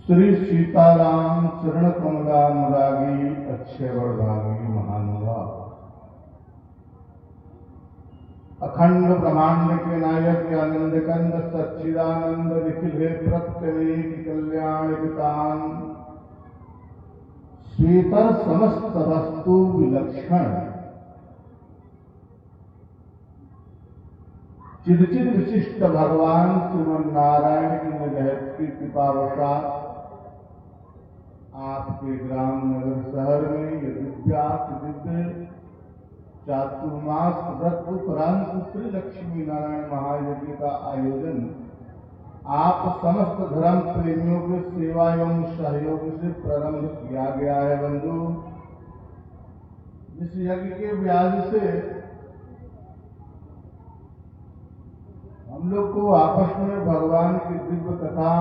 श्री सीताराम चरण कमलानुरागी अच्छे वरभागी महानुभाव, अखंड ब्रह्मांड के नायक आनंद कंद सच्चिदानंद निखिल प्रत्येक कल्याण वितान श्वेतर समस्त वस्तु विलक्षण चिदचिद विशिष्ट भगवान श्रीमन नारायण की निगहत की कृपावशात आपके ग्राम नगर शहर में ये दिव्य चातुर्मास व्रत उपरांत श्री लक्ष्मी नारायण महायज्ञ का आयोजन आप समस्त धर्म प्रेमियों के सेवा एवं सहयोग से प्रारंभ किया गया है। बंधु, जिस यज्ञ के व्याज से हम लोग को आपस में भगवान की दिव्य कथा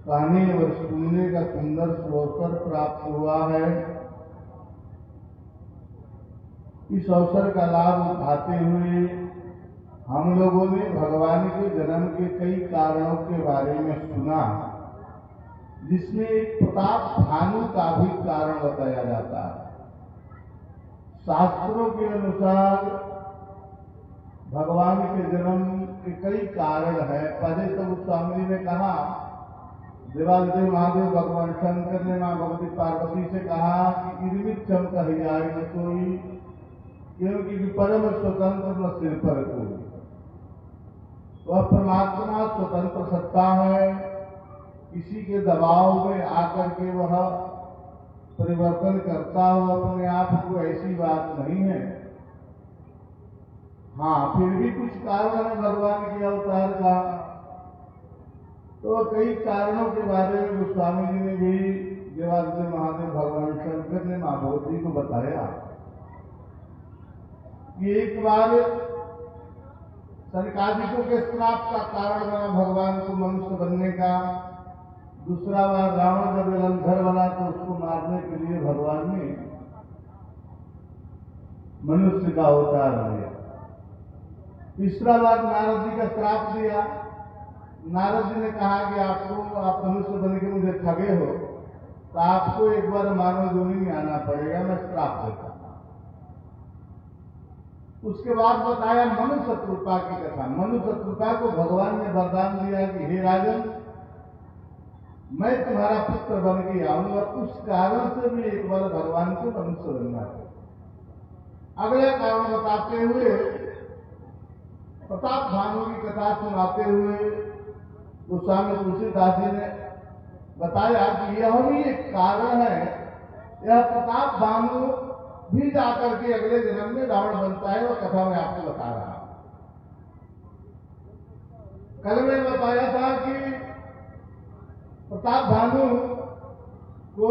कहने और सुनने का सुंदर अवसर प्राप्त हुआ है। इस अवसर का लाभ उठाते हुए हम लोगों ने भगवान के जन्म के कई कारणों के बारे में सुना, जिसमें एक प्रताप भानु का भी कारण बताया जाता है। शास्त्रों के अनुसार भगवान के जन्म के कई कारण है। पहले तो स्वामी ने कहा, देवादेव महादेव भगवान शंकर ने मां भगवती पार्वती से कहा कि निर्मित चमका ही जाए न कोई, क्योंकि परम स्वतंत्र न सिर पर कोई। वह परमात्मा स्वतंत्र सत्ता है, किसी के दबाव में आकर के वह परिवर्तन करता हो अपने आप को, ऐसी बात नहीं है। हाँ, फिर भी कुछ कारण है भगवान के अवतार का, तो कई कारणों के बारे में गोस्वामी जी ने भी, देवादेव महादेव भगवान शंकर ने मां मां भगवती को बताया कि एक बार सनकादिकों के श्राप का कारण बना भगवान को मनुष्य बनने का। दूसरा बार रावण जब जलंधर बना तो उसको मारने के लिए भगवान ने मनुष्य का अवतार लिया। तीसरा बार नारद जी का श्राप दिया। नारद जी ने कहा कि आप मनुष्य बन के मुझे ठगे हो, तो आपको एक बार मानव योनि में आना पड़ेगा, मैं श्राप देता। उसके बाद बताया मनु शत्रुपा की कथा। मनु शत्रुपा को भगवान ने वरदान दिया कि हे राजन, मैं तुम्हारा पुत्र बन के आऊंगा। उस कारण से भी एक बार भगवान को मनुष्य बनना है। अगला कारण बताते हुए प्रताप भानु की कथा सुनाते हुए गोस्वामी तुलसीदास जी ने बताया कि यह भी एक कारण है। यह प्रताप भानु भी जाकर के अगले जन्म में रावण बनता है, वह कथा मैं आपको बता रहा हूं। कल में बताया था कि प्रताप भानु को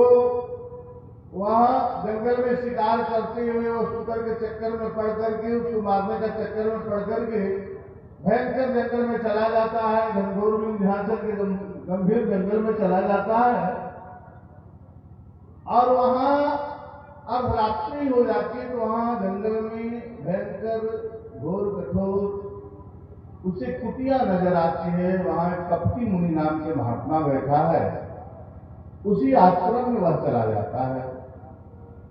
वहां जंगल में शिकार करते हुए वो शुकर के चक्कर में पड़ करके, उसको मारने का चक्कर में पड़ करके भयंकर जंगल में चला जाता है। घनघोर विंध्याचल के गंभीर जंगल में चला जाता है और वहां अब रात्रि हो जाती है। तो वहां जंगल में भयंकर घोर कठोर उसे कुटिया नजर आती है। वहां एक कपटी मुनि नाम के महात्मा बैठा है, उसी आश्रम में वह चला जाता है।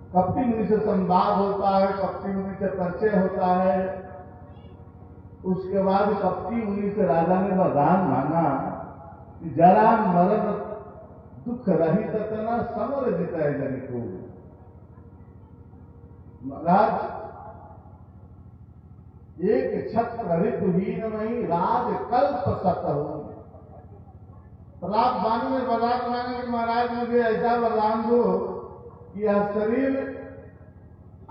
कपटी मुनि से संवाद होता है, कपटी मुनि से परिचय होता है। उसके बाद कपटी मुनि से राजा ने वरदान मांगा कि जरा मरण दुख रहित तना समर जिताए जन को। महाराज, एक छत्र ऋतुहीन मई राज कल्प सत हो। प्रताप भानु ने वरदान मांगा कि महाराज मुझे ऐसा वरदान दो कि यह शरीर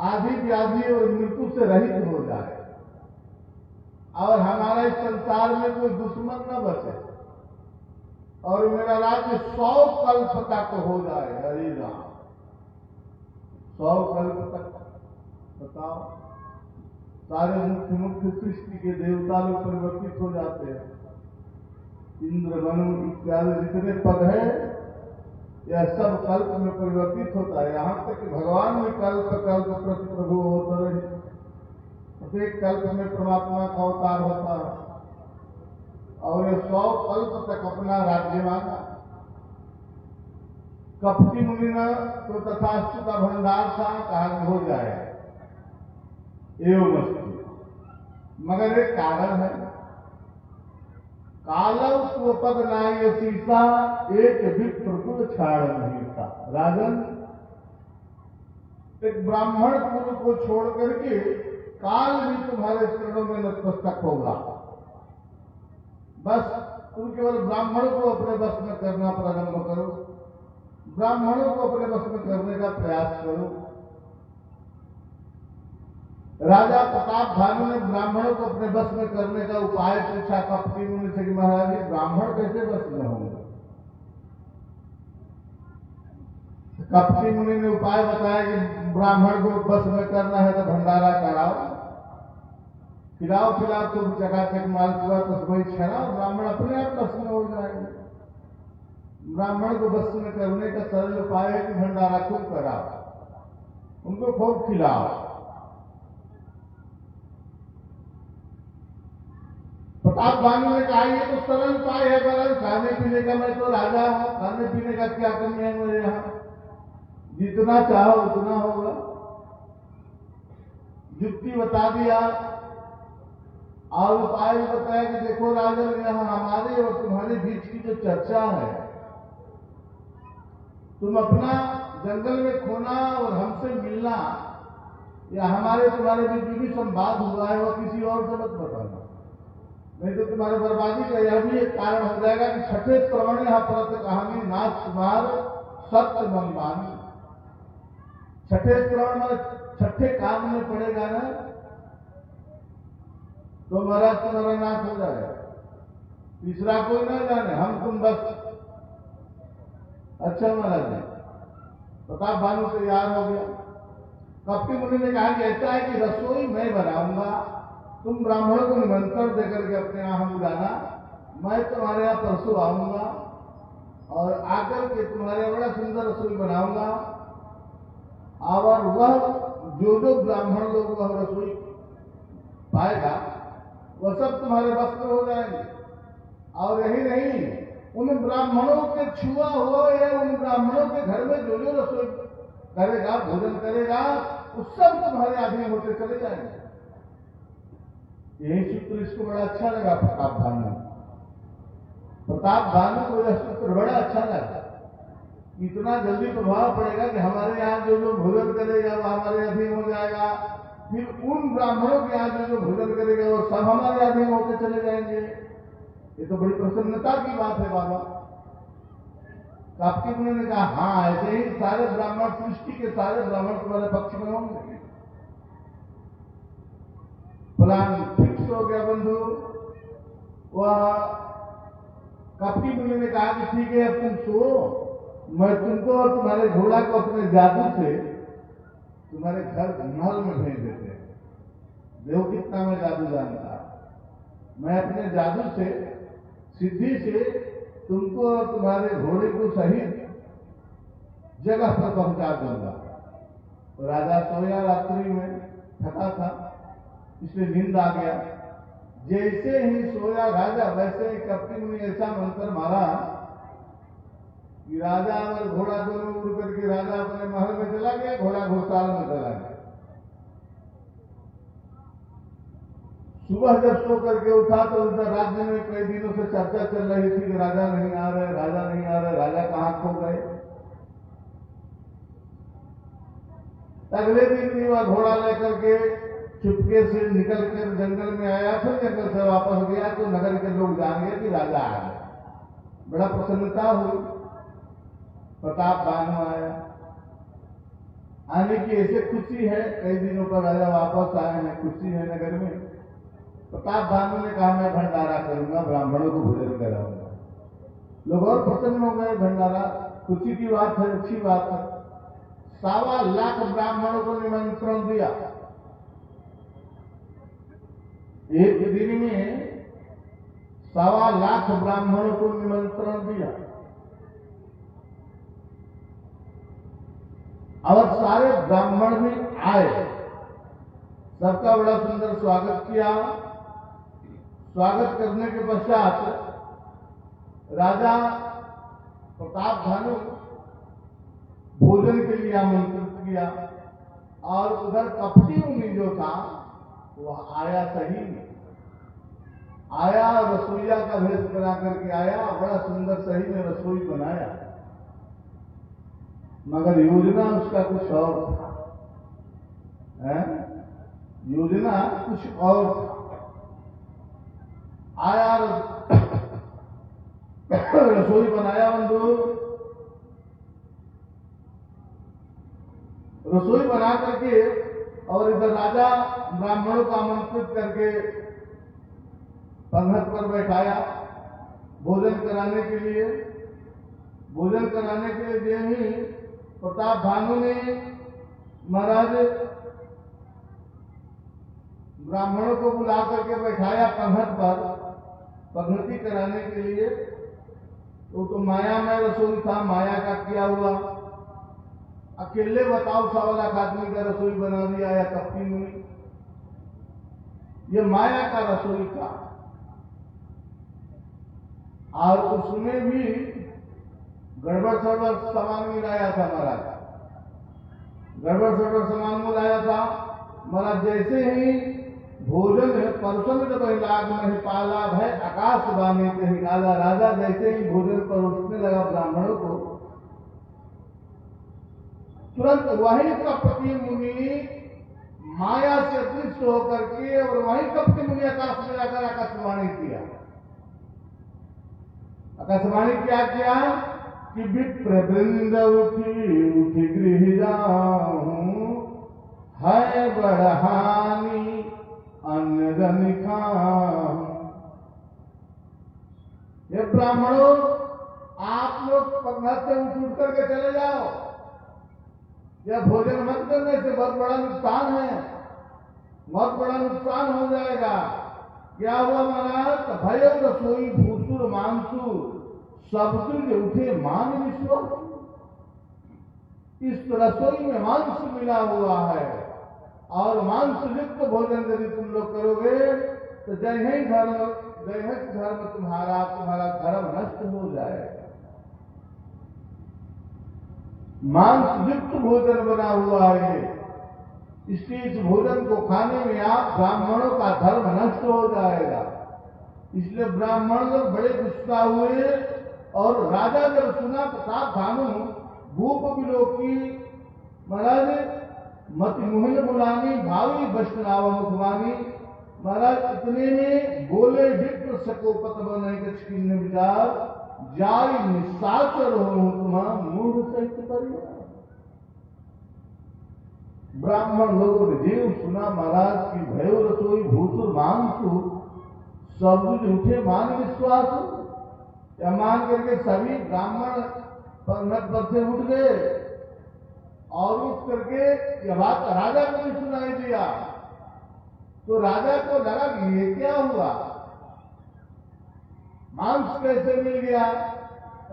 आदि व्याधि और मृत्यु से रहित हो जाए और हमारा इस संसार में कोई दुश्मन न बचे और मेरा राज्य 100 कल्प तक हो जाए। हरि राम, 100 कल्प तक। बताओ, सारे मुख्य मुख्य सृष्टि के देवता लोग परिवर्तित हो जाते हैं। इंद्र मनु इत्यादि जितने पद है, यह सब कल्प में परिवर्तित होता है। यहां तक कि भगवान भी कल्प कल्प प्रति प्रभु होता रहे। प्रत्येक कल्प में परमात्मा का अवतार होता है और यह 100 कल्प तक अपना राज्य मांगा। कपटी मुनि ने तो तथास्तु का भंडार था, कहा हो जाए एवं वस्तु। मगर एक कारण है, कालव स्वपद नाय सीता एक विप्र कुल छाड़ नहीं था। राजन, एक ब्राह्मण कुल को छोड़ करके काल भी तुम्हारे चरणों में नतमस्तक होगा। बस तुम केवल ब्राह्मण को अपने बस में करना प्रारंभ करो, ब्राह्मणों को अपने बस में करने का प्रयास करो। राजा प्रताप भानु ने ब्राह्मणों को अपने बस में करने का उपाय पूछा कपटी मुनि से कि महाराज जी, ब्राह्मण कैसे बस में होंगे? कपटी मुनि ने उपाय बताया कि ब्राह्मण को बस में करना है तो भंडारा कराओ, खिलाओ पिलाओ, तुम चकाचक मालपुआ तस्मई छनाओ, ब्राह्मण अपने आप बस में हो जाएंगे। ब्राह्मण को बस में करने का सरल उपाय है कि भंडारा खूब कराओ, उनको खूब खिलाओ। प्रताप भानु ने कहा ये तो सरल उपाय है, पर खाने पीने का मैं तो राजा हूं, खाने पीने का क्या कमी है मेरे यहां? जितना चाहो उतना होगा। युक्ति बता दिया और उपाय भी बताया कि देखो राजन, यहां हमारे और तुम्हारे बीच की जो चर्चा है, तुम अपना जंगल में खोना और हमसे मिलना, या हमारे तुम्हारे बीच जो भी संवाद हुआ है वह किसी और से मत बताना, नहीं तो तुम्हारे बर्बादी का यह भी एक कारण हो जाएगा कि छठे श्रवण यहां परत कहानी नाश कुमार सत्य मनमानी। छठे श्रवण में छठे काम में पड़ेगा ना तो महाराज तुम्हारा नाश हो जाएगा। तीसरा कोई ना जाने, हम तुम बस। अच्छा महाराज जी, प्रताप भानु तैयार हो गया। कपटी मुनि ने कहा कि ऐसा है कि रसोई मैं बनाऊंगा, तुम ब्राह्मणों को निमंत्रण देकर के अपने यहाँ बुलाना, मैं तुम्हारे यहाँ परसों आऊंगा और आकर के तुम्हारे यहाँ बड़ा सुंदर रसोई बनाऊंगा, और वह जो ब्राह्मण लोग वह रसोई पाएगा वह सब तुम्हारे वस्त्र हो जाएंगे। और यही नहीं, उन ब्राह्मणों के छुआ हुआ या उन ब्राह्मणों के घर में जो रसोई करेगा, भोजन करेगा, उस सब तुम्हारे अधीन होते चले जाएंगे। यही सूत्र इसको बड़ा अच्छा लगा प्रताप भानु को यह सूत्र बड़ा अच्छा लगा। इतना जल्दी प्रभाव पड़ेगा कि हमारे यहाँ जो भोजन करेगा वह हमारे अधीन हो जाएगा, फिर उन ब्राह्मणों के यहाँ जो भोजन करेगा वो सब हमारे अधीन होते चले जाएंगे। ये तो बड़ी प्रसन्नता की बात है बाबा। कपटी मुनि ने कहा हाँ, ऐसे ही सारे ब्राह्मण, सृष्टि के सारे ब्राह्मण तुम्हारे पक्ष में होंगे। प्लान फिक्स हो गया बंधु। वह कपटी मुनि ने कहा कि ठीक है, अब तुम सो, मैं तुमको और तुम्हारे घोड़ा को अपने जादू से तुम्हारे घर महल में भेज देते हैं। देखो कितना मैं जादू जानता, मैं अपने जादू से सिद्धि से तुमको और तुम्हारे घोड़े को सही जगह पर पहुंचा दूंगा। तो राजा सोया, रात्रि में थका था इसलिए नींद आ गया। जैसे ही सोया राजा, वैसे ही कपटी मुनि ऐसा मंत्र मारा कि राजा और घोड़ा दोनों उड़ करके राजा अपने महल में चला गया, घोड़ा घोड़साल में चला गया। सुबह जब सो करके उठा तो उधर राज्य में कई दिनों से चर्चा चल रही थी कि राजा नहीं आ रहे, राजा नहीं आ रहे, राजा कहाँ खो गए। अगले दिन भी वह घोड़ा लेकर के चुपके से निकल कर जंगल में आया, फिर जंगल से वापस गया तो नगर के लोग जान गए कि राजा आ गया। बड़ा प्रसन्नता हुई। प्रताप भानु आया, आने की ऐसे खुशी है, कई दिनों पर राजा वापस आए हैं, खुशी है नगर में। प्रताप भानु ने कहा मैं भंडारा करूंगा, ब्राह्मणों को भोजन कराऊंगा। लोग और प्रसन्न हो गए। भंडारा खुशी की बात है, अच्छी बात है। 1.25 लाख ब्राह्मणों को निमंत्रण दिया। एक दिन में 1.25 लाख ब्राह्मणों को निमंत्रण दिया और सारे ब्राह्मण भी आए। सबका बड़ा सुंदर स्वागत किया। स्वागत करने के पश्चात राजा प्रताप भानु भोजन के लिए आमंत्रित किया और उधर कपटी मुनि जो था वह आया, सही आया, रसोईया का भेष बना करके आया, बड़ा सुंदर सही में रसोई बनाया, मगर योजना उसका कुछ और था। योजना कुछ और था। आया रसोई बनाया बंधु, रसोई बना करके और इधर राजा ब्राह्मणों को आमंत्रित करके पंगत पर बैठाया भोजन कराने के लिए। भोजन कराने के लिए ही प्रताप भानु ने महाराज ब्राह्मणों को बुला करके बैठाया पंगत पर, पंगति कराने के लिए। तो माया में रसोई था, माया का किया हुआ। अकेले बताओ 1.25 लाख आदमी का रसोई बना दिया या कपटी मुनि। ये माया का रसोई था और उसमें भी गड़बड़ सड़बड़ सामान मिलाया था महाराज, गड़बड़ सड़बड़ सामान मिलाया था महाराज। जैसे ही भोजन परसों जब लाग नहीं पाला भय आकाशवाणी से निकाला। राजा जैसे ही भोजन परोसने लगा ब्राह्मणों को, तुरंत वही कपटी मुनि माया से दृष्ट होकर के और वही कपटी मुनि आकाश में जाकर आकाशवाणी किया। आकाशवाणी क्या किया कि विप्र वृंद उठी गृह जाऊं, है बढ़हानी अन्न जन खाऊं। ये ब्राह्मणों, आप लोग पंगत से उठ करके चले जाओ, या भोजन मत करने से बहुत बड़ा नुकसान है, बहुत बड़ा नुकसान हो जाएगा। क्या हुआ महाराज? भय रसोई भूसुर मांसु शब्द उठे मान विश्वास। इस रसोई में मांस मिला हुआ है और मांस युक्त भोजन यदि तुम लोग करोगे तो जय ही धर्म तुम्हारा धर्म नष्ट हो जाएगा। मांस युक्त भोजन बना हुआ है, इसलिए इस भोजन को खाने में आप ब्राह्मणों का धर्म नष्ट हो जाएगा। इसलिए ब्राह्मण लोग बड़े गुस्सा हुए और राजा जब सुना प्रताप भानु भूप विलोकी महाराज मति मोहन बुलानी भावी वैष्णव मुखवानी महाराज इतने में बोले विप्र सकोपत बने किन्न विचार जाय निशाचर हो तुम्हारा मूढ़ सहित परिवार। ब्राह्मण लोगों ने जीव सुना महाराज की भयो रसोई भूसुर मांसु शब्द उठे मान विश्वास। या मान करके सभी ब्राह्मण पर से उठ गए और उठ करके यह बात राजा को भी सुनाई दिया। तो राजा को लगा कि ये क्या हुआ, मांस कैसे मिल गया।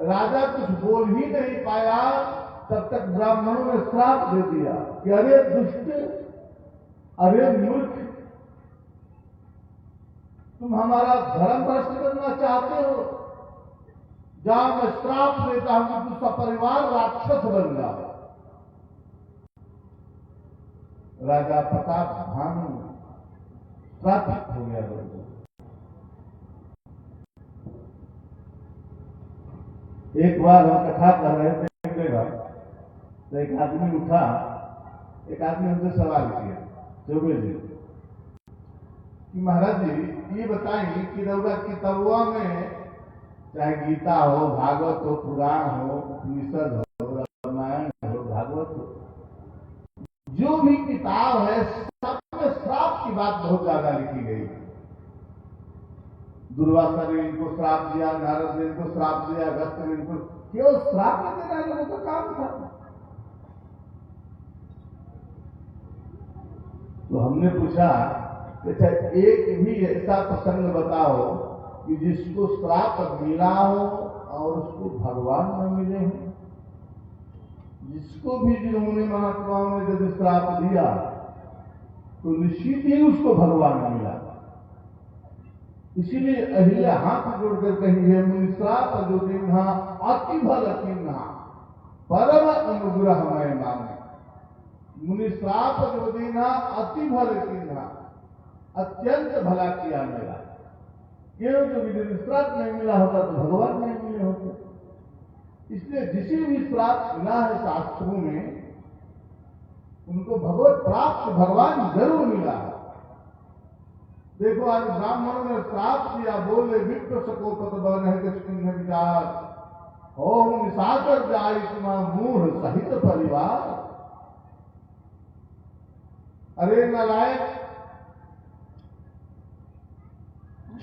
राजा कुछ बोल ही नहीं पाया, तब तक ब्राह्मणों ने श्राप दे दिया कि अरे दुष्ट, अरे मूर्ख, तुम हमारा धर्म भ्रष्ट करना चाहते हो। जहां मैं श्राप देता हूं कि उसका परिवार राक्षस बन जाए। राजा प्रताप भानु श्रापित हो गया। एक बार हम कथा कर रहे थे तो एक आदमी उठा, एक आदमी हमसे सवाल किया चौबे जी कि महाराज जी ये बताएं कि रउआ किताबुआ में चाहे गीता हो, भागवत हो, पुराण हो, उपनिषद हो, रामायण हो, भागवत हो, जो भी किताब है सब में श्राप की बात बहुत ज्यादा लिखी गई है। दुर्वासा ने इनको श्राप दिया, नारद ने इनको श्राप दिया, अगस्त ने इनको, केवल श्राप देना लोगों का काम था। तो हमने पूछा कि एक भी ऐसा प्रसंग बताओ कि जिसको श्राप मिला हो और उसको भगवान न मिले हो। जिसको भी जिन्होंने महात्माओं ने यदि श्राप दिया तो निश्चित ही उसको भगवान मिला। इसीलिए अहिल्या हाथ जोड़कर कही है मुनिश्राप जो दिन्हा अति भल किन्हा परम अनुग्रह मैं मांगे। मुनिश्राप जो दिन्हा अति भल किन्हा, अत्यंत भला किया मेरा। केवल जो यदि श्राप नहीं मिला होता तो भगवान नहीं मिले होते। इसलिए जिसे भी श्राप मिला है शास्त्रों में उनको भगवत प्राप्त भगवान जरूर मिला है। देखो आज ब्राह्मणों ने श्राप दिया, बोले विप्र सकोपत बन है किन्न विचार हो निशाचर जाय तुम्हारा मूढ़ सहित परिवार। अरे नालायक,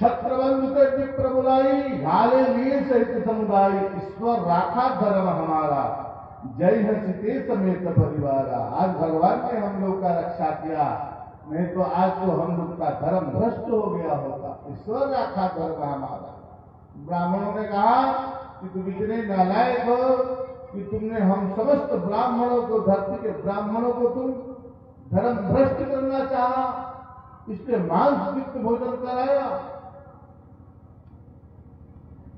छत्रबंधु के विप्र बुलाई घाले लिए सहित समुदाय। ईश्वर राखा धर्म हमारा जय है सीते समेत परिवारा। आज भगवान ने हम लोग का रक्षा किया, नहीं तो आज तो हम लोग का धर्म भ्रष्ट हो गया होता। ईश्वर राखा धर्म हमारा। ब्राह्मणों ने कहा कि तुम इतने नालायक हो कि तुमने हम समस्त ब्राह्मणों को, धरती के ब्राह्मणों को तुम धर्म भ्रष्ट करना चाहा, इसलिए मांस युक्त भोजन कराया।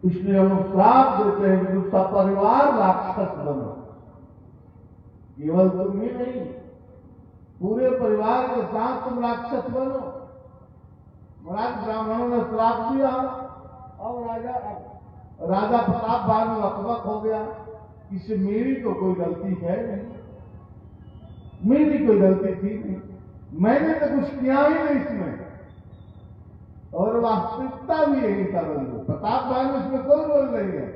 इसलिए हम श्राप देते हैं कि उसका परिवार राक्षस बनो। केवल तुम ही नहीं, पूरे परिवार के साथ तुम राक्षस बनो। महाराज ब्राह्मणों ने श्राप दिया और राजा प्रताप भानु अकबक हो गया। इससे मेरी तो कोई गलती है नहीं, मेरी कोई गलती थी नहीं, मैंने तो कुछ किया ही नहीं इसमें। और वास्तविकता भी यही था बंधु, प्रताप भानु इसमें कोई रोल नहीं है।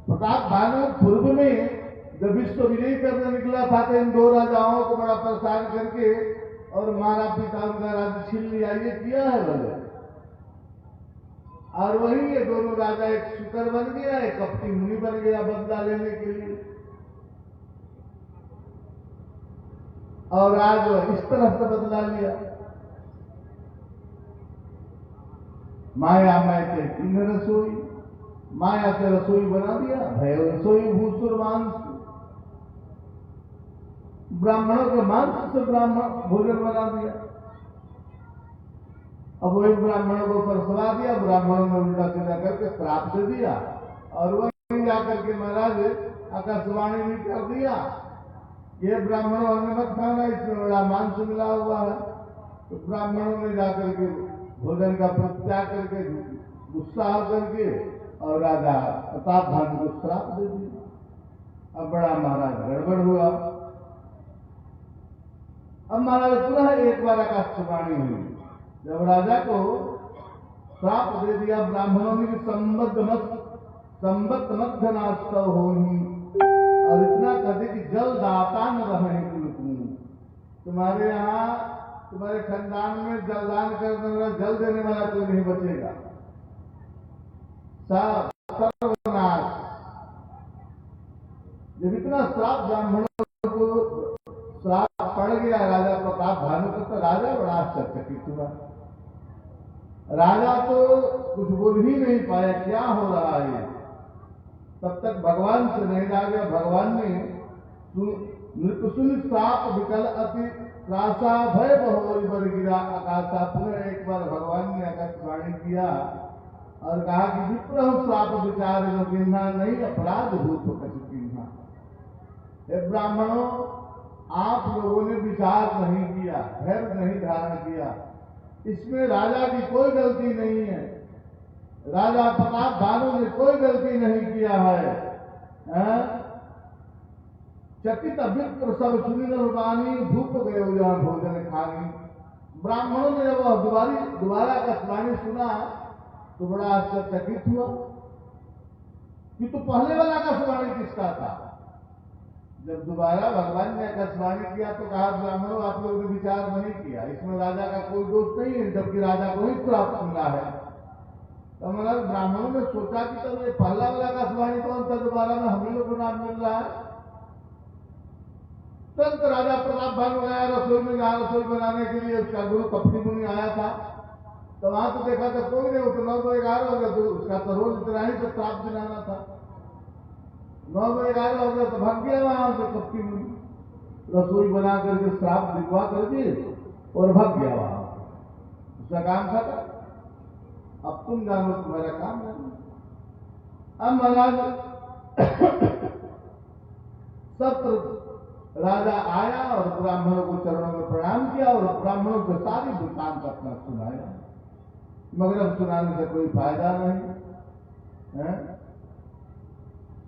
प्रताप भानु पूर्व में जब विश्व विजय करने निकला था तो इन दो राजाओं को बड़ा परेशान करके और मारा पिता उनका राज्य छीन लिया, ये किया है बोले। और वही ये दोनों राजा, एक शुकर बन गया, एक कपटी मुनि बन गया बदला लेने के लिए। और आज इस तरह से बदला लिया। माया मैं ते तीन रसोई, माया से रसोई बना दिया, भय रसोई भूसुर मांस, ब्राह्मणों के मांस से ब्राह्मण भोजन बना दिया। अब वही ब्राह्मणों को परसवा दिया, ब्राह्मणों ने उल्टा सीधा करके श्राप दे दिया, और वही जाकर के महाराज आकाशवाणी भी कर दिया, ये ब्राह्मणों अन्न मत खाना, इसमें बड़ा मांस मिला हुआ है। तो ब्राह्मणों ने जाकर के भोजन का प्रत्याग करके गुस्सा करके और राजा प्रताप भानु को श्राप दे दिया। अब बड़ा महाराज गड़बड़ हुआ। अब महाराज पुनः एक बार आकाशवाणी हुई, जब राजा को श्राप दे दिया ब्राह्मणों ने कि संबद्ध मध्य नास्तव होनी, और इतना कहते कि जल दाता न रहे कुल, तुम्हारे यहाँ तुम्हारे खानदान में जलदान करने वाला, जल देने वाला कोई नहीं बचेगा, सर्वनाश। जब इतना श्राप ब्राह्मणों को श्राप पड़ गया राजा प्रताप भानु को, तो राजा बड़ा आश्चर्यचकित हुआ। राजा तो कुछ बोल ही नहीं पाया क्या हो रहा है। तब तक भगवान से नहीं आ गया। भगवान ने नृपसुन श्राप विकल अति त्रासा भय बहोरी बर गिरा आकाशा। पुनः एक बार भगवान ने आकाशवाणी किया और कहा कि विप्रह श्राप विचार गिन्हा, नहीं अपराध भूत कछु गिन्हा। हे ब्राह्मणों, आप लोगों ने विचार नहीं किया, धैर्य नहीं धारण किया, इसमें राजा की कोई गलती नहीं है, राजा प्रताप भानु ने कोई गलती नहीं किया है। चकित विप्र सब सुनी नरवानी, धूप गए यहाँ भोजन खानी। ब्राह्मणों ने जब दोबारा आकाशवाणी सुना तो बड़ा आश्चर्यचकित हुआ कि तो पहले वाला आकाशवाणी किसका था। जब दोबारा भगवान ने आकाशवाणी किया तो कहा ब्राह्मणों, आप लोगों ने विचार नहीं किया, इसमें राजा का कोई दोष नहीं है, जबकि राजा को ही प्राप्त मिला है। तो मतलब ब्राह्मणों ने सोचा कि तब ये पहला वाला आकाशवाणी कौन था, दोबारा में हम लोग को नाम मिल रहा है। तुरंत राजा प्रताप भानु गया रसोई में, जहाँ रसोई बनाने के लिए उसका गुरु कपटी मुनि आया था, तो वहां तो देखा था कोई नहीं, तो 9 बजे 11 हो गया, तो उसका तो रोज इतना ही तो श्राप दिलाना था। 9 बजे 11 हो गया तो भाग गया वहां से कपटी मुनि, रसोई बना करके श्राप दिखवा कर दिए और भाग गया वहां। उसका काम था, अब तुम जानो तुम्हारा काम नहीं। अब महाराज सत्र राजा आया और ब्राह्मणों को चरणों में प्रणाम किया और ब्राह्मणों को सारी वृत्तांत अपना सुनाया, मगर अब सुनाने से कोई फायदा नहीं है।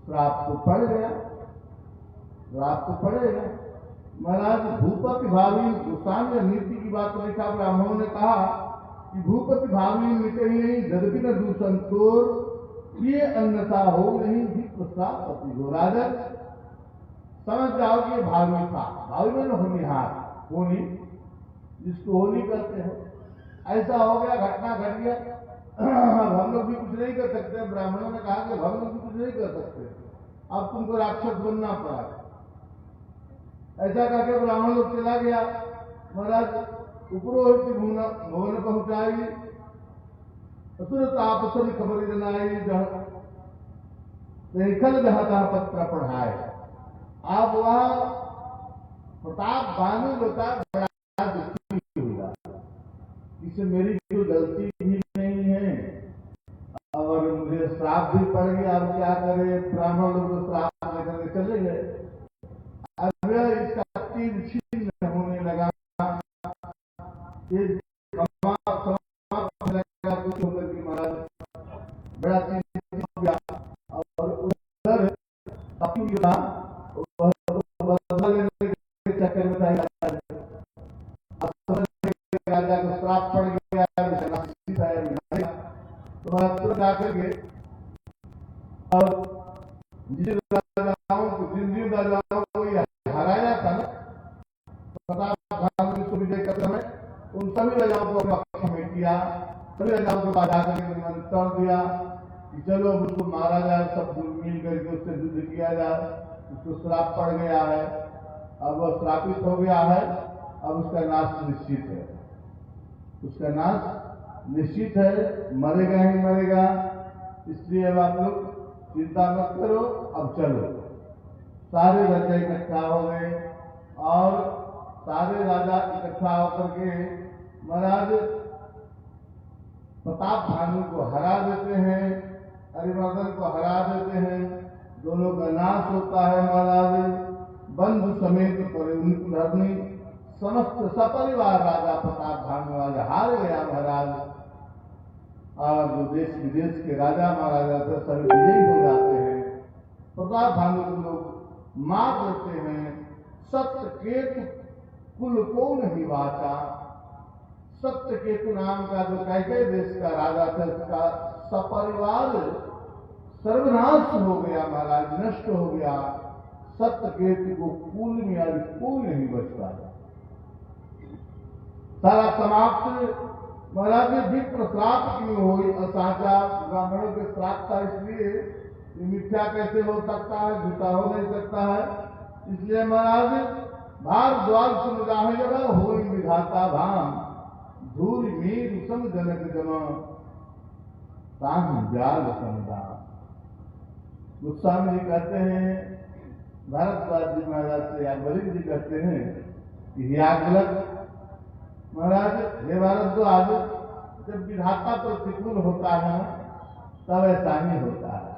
श्राप तो पड़ गया, श्राप तो पड़ेगा। महाराज भूपति भावी गोस्वामी नीति की बात लिखा, ब्राह्मणों ने कहा कि भूपति भावी मिटे ही नहीं, जदपि न दूषण तोर, ये अन्यथा हो नहीं भी प्रसापति हो। राजा समझ जाओ कि ये भावी था, भावी में होनिहार, होनी जिसको होनी कहते हैं। ऐसा हो गया, घटना घट गया, हम लोग भी कुछ नहीं कर सकते। ब्राह्मणों ने कहा कि हम लोग भी कुछ नहीं कर सकते, अब तुमको राक्षस बनना पड़ा। ऐसा करके ब्राह्मण लोग चला गया। महाराज उपरोहित भवन पहुंचाई, तुरंत आपस में खबर जनाई, रेखल जहां पत्र पढ़ाए। आप वहां प्रताप भानु बता बड़ा दुखी हुआ, इसे मेरी कोई गलती भी नहीं है और मुझे श्राप भी पड़ गया, अब क्या करे। ब्राह्मण लोग तो श्राप लेकर के चले गए। अब इसका तीर छीन होने लगा, महाराज बड़ा चीज हो गया और उधर चक्कर में राजा को श्राप पड़ गया, तो जाकर के और जिन राजाओं को हराया था ना प्रताप भानु की विजय के समय, उन सभी राजाओं को पक्ष में किया, सभी राजाओं को बाधा करके निमंत्रण दिया कि चलो उसको मारा जाए, सब मिल करके उससे युद्ध किया जाए, उसको श्राप पड़ गया है। अब वो श्रापित हो गया है, अब उसका नाश निश्चित है, उसका नाश निश्चित है, मरेगा ही मरेगा। इसलिए अब आप लोग चिंता मत करो, अब चलो। सारे राजा इकट्ठा हो गए और सारे राजा इकट्ठा होकर के महाराज प्रताप भानु को हरा देते हैं, अरिमर्दन को हरा देते हैं। दोनों का नाश होता है महाराज। बंधु समेत धर्मी समस्त सपरिवार राजा प्रताप भानु आज हार गया महाराज। और जो देश विदेश के राजा महाराजा थे सभी विजयी हो जाते हैं। प्रताप भानु को लोग मार देते हैं। सत्य केतु कुल को नहीं बाचा। सत्य केतु नाम का जो कैकेय देश का राजा था, उसका सपरिवार सर्वनाश हो गया महाराज, नष्ट हो गया। सत्य केतु को कुल में आज कोई नहीं बच पाया, सारा समाप्त। महाराज ने विप्र श्राप क्यों हुई? असाचा ब्राह्मणों के श्राप था, इसलिए मिथ्या कैसे हो सकता है, झूठा हो नहीं सकता है। इसलिए महाराज भारद्वाज समुदाय जगह हो विधाता भाम धूल मीर सम जनक जमा ताम जाल समुदा। गोस्वामी जी कहते हैं, भारद्वाज जी महाराज से याज्ञवल्क्य जी कहते हैं कि याज्ञवल्क्य महाराज हे भारद्वाज, जब विधाता प्रतिकूल होता है तब ऐसा ही होता है।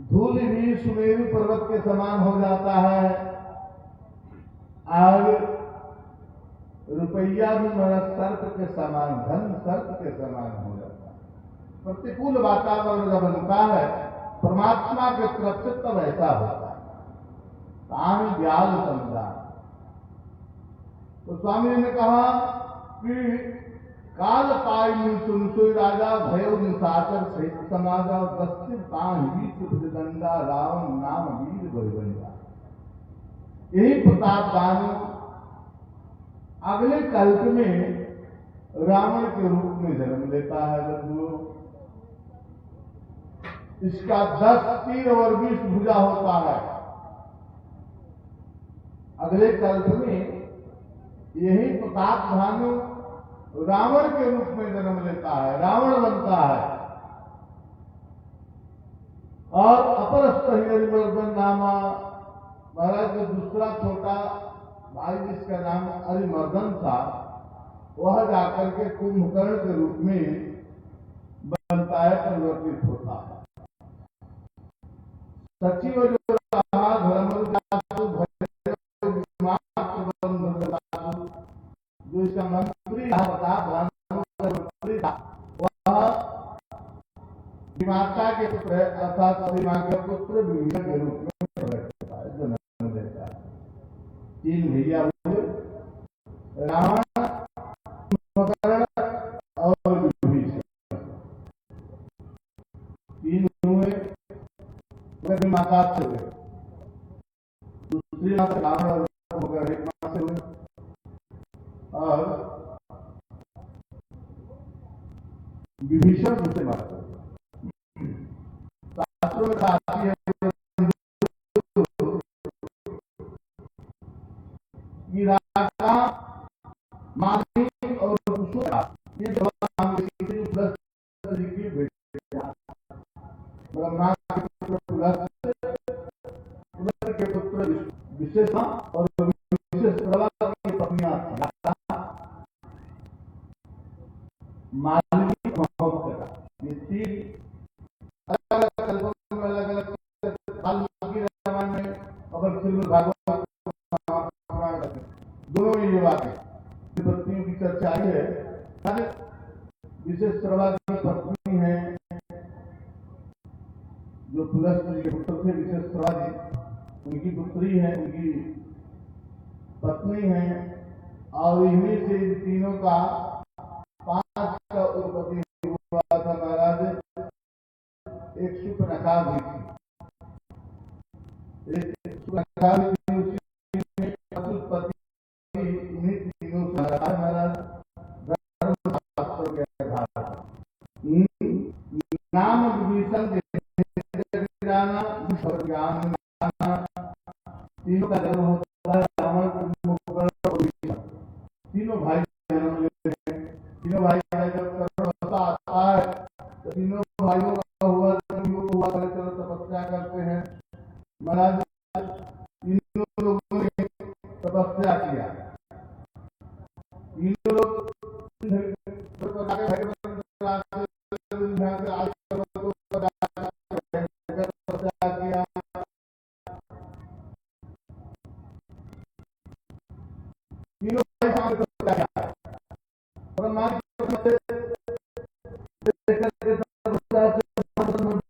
धूल भी सुमेरु पर्वत के समान हो जाता है और रुपया भी महाराज सर्प के समान, धन सर्प के समान हो जाता है। प्रतिकूल वातावरण जब बनता है परमात्मा के तरफ से तब ऐसा होता है। तान व्याल समुदाय। तो स्वामी ने कहा कि काल पाई सुनसुई राजा भयो निशाचर सहित समाजा दस्तिव तान वीर दंडा रावण नाम वीर बलबंदा। यही प्रताप भानु अगले कल्प में रावण के रूप में जन्म लेता है। बंधुओं, इसका 10 तीर और 20 भुजा होता है। अगले कल्प में यही प्रताप भानु रावण के रूप में जन्म लेता है, रावण बनता है। और अपरस्त अरिमर्दन नामा महाराज जो दूसरा छोटा भाई जिसका नाम अरिमर्दन था, वह जाकर के कुंभकर्ण के रूप में बनता है, परिवर्तित होता है। सचिव जो रहा धर्म जो इसका मंत्री था, प्रताप भानु का मंत्री था, वह विमाता के पुत्र अर्थात श्रीमान के पुत्र विभीषण के रूप में प्रकट होता है, जन्म देता है। 3 भैया हुए, रावण, कुंभकर्ण और विभीषण। 3 हुए, माता से हुए। दूसरी माता रावण और कुंभकर्ण एक माता से हुए। और विभीषण दूसरे माता शास्त्रों में आती है कि राजा मानी और कुशोरा ये ब्रह्मा के पुत्र विशेष और विशेष की पत्नियां मालिनी महोत्सव। ये 3 अलग अलग कल्पों में अलग अलग वाल्मीकि रामायण में और श्रीमद् भागवत दोनों में ये बात है। पत्नियों की चर्चा आई है। विशेष श्रवा की पत्नी है जो पुलस्त जी के पुत्र थे, विशेष श्रवा जी, उनकी पुत्री है, उनकी पत्नी है। और इन्हीं से इन तीनों का 5 का उत्पत्ति हुआ था महाराज। एक सुपर्णखा भी थी, एक सुपर्णखा भी थी, उसी में उत्पत्ति इन्हीं तीनों से महाराज धर्मशास्त्रों के आधार नाम विभीषण ज्ञान तीनों का जन्म होता ब्रह्मा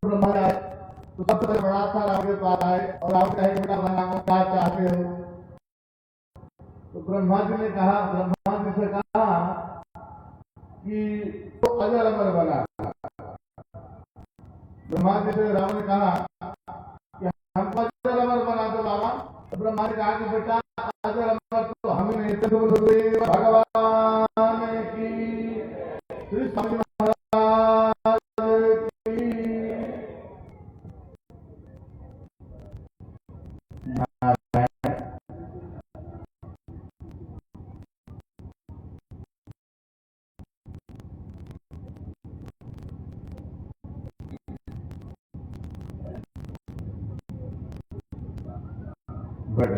ब्रह्मा आए तो सबसे बड़ा था राम के पास आए और राम कहे बेटा बनाओ क्या चाहते हो। तो ब्रह्मा जी ने कहा, ब्रह्मा जी से कहा कि तो अजर अमर बना। ब्रह्मा जी से राम ने कहा कि हमको अजर अमर बना दो बाबा। तो ब्रह्मा ने कहा कि बेटा अजर अमर तो हम नहीं थे, भगवान की श्री स्वामी महाराज की। बड़े